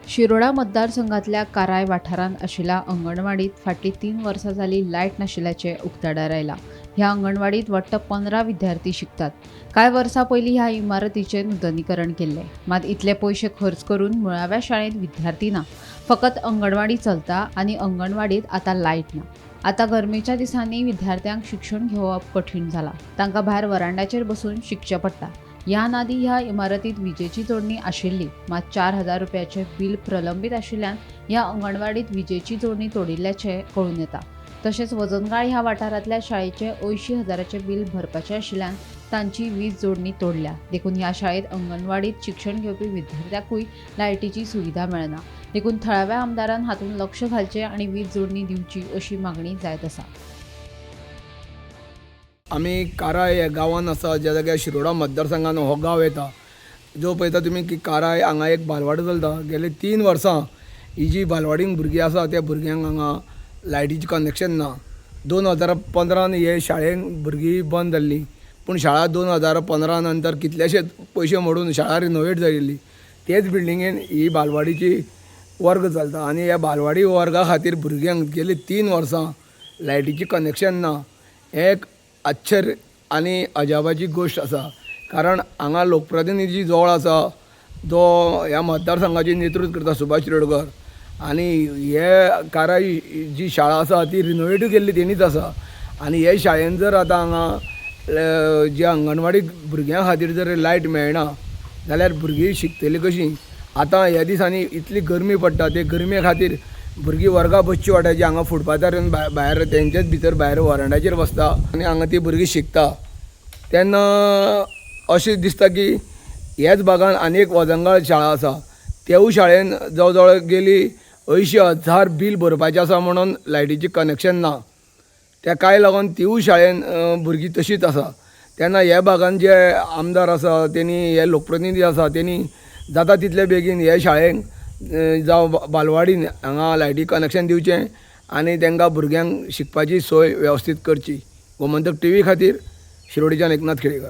शिरोडा मतदारसंघातल्या काराय वाठारांत आशिल्ल्या अंगणवाडीत फाटलीं 3 वर्सां जालीं लायट नाशिल्ल्याचें उक्ताडार आयलां। ह्या अंगणवाडीत वट्ट 15 विद्यार्थी शिकतात। कांय वर्सां पयलीं ह्या इमारतीचें नूतनीकरण केल्लें, मात इतले पयशे खर्च करून मुळाव्या शाळेंत विद्यार्थी ना, फकत अंगणवाडी चलता आनी अंगणवाडीत आतां लायट ना। आतां गरमेच्या दिसांनी विद्यार्थ्यांक शिक्षण घेवप कठीण जालां, तांकां भायर वरांड्याचेर बसून शिकचें पडटा। ह्या नादी ह्या इमारतीत विजेची जोडणी आशिल्ली, मात 4,000 रुपयाचें बील प्रलंबीत आशिल्ल्यान ह्या अंगणवाडीत विजेची जोडणी तोडिल्ल्याचें कळून येता। तशेंच वजनगाळ ह्या वाठारांतल्या शाळेचें 80,000चें बील भरपाचें आशिल्ल्यान तांची वीज जोडणी तोडल्या। देखून ह्या शाळेत अंगणवाडीत शिक्षण घेवपी विद्यार्थ्यांकूय लायटीची सुविधा मेळना। देखून थळाव्या आमदारान हातूंत लक्ष घालचें आनी वीज जोडणी दिवची अशी मागणी जायत आसा। आमी काराय ह्या गांवांत आसा, ज्या जाग्यार शिरोडा मतदारसंघान हो गांव येता, जो पळयता तुमी की काराय हांगा एक बालवाडी चलता। गेले 3 वर्सां ही जी बालवाडीन भुरगीं आसा त्या भुरग्यांक हांगा लायटीचें कनेक्शन ना। 2015 हे शाळेन भुरगीं बंद जाल्ली, पूण शाळा 2015 नंतर कितलेशेच पयशे मोडून शाळा रिनोवेट जाल्ली। तेच बिल्डिंगेन ही बालवाडीची वर्ग चलता आनी ह्या बालवाडी वर्गा खातीर भुरग्यांक गेली 3 वर्सां लायटीचें कनेक्शन ना। हें एक आश्चर्य आनी अजापाची गोश्ट आसा, कारण हांगा लोकप्रतिनिधी जवळ आसा, जो ह्या मतदारसंघाची नेतृत्व करता, सुभाष शिरोडकर, आनी हे काराय जी शाळा आसा ती रिनोवेटूय केल्ली तेणीच आसा। आनी हे शाळेन जर आतां हांगा जे अंगणवाडी भुरग्यां खातीर जर लायट मेळना जाल्यार भुरगीं शिकतलीं कशीं? आतां ह्या दिसांनी इतली गरमी पडटा, ते गरमे खातीर भुरगीं वर्गां बसची वाटाची हांगा फुटपाथार येवन भायर तेंचेच भितर भायर वरांड्याचेर बसता आनी हांगा ती भुरगीं शिकता। तेन्ना अशें दिसता की ह्याच भागान आनी एक वजनगाळ शाळा आसा, तेवूय शाळेन जवळ जवळ गेली 80,000 बील भरपाचें आसा म्हणून लायटीचें कनेक्शन ना। ताकाय लागून तिवूय शाळेन भुरगीं तशींच आसा। तेन्ना ह्या भागान जे आमदार आसा तेणी, हे लोकप्रतिनिधी आसा तेणी जाता तितले बेगीन हे शाळेंक जावं बालवाडीन हांगा लायटी कनेक्शन दिवचें आनी तांकां भुरग्यांक शिकपाची सोय वेवस्थीत करची। गोमंतक TV खातीर शिरोडेच्यान एकनाथ केळेकर।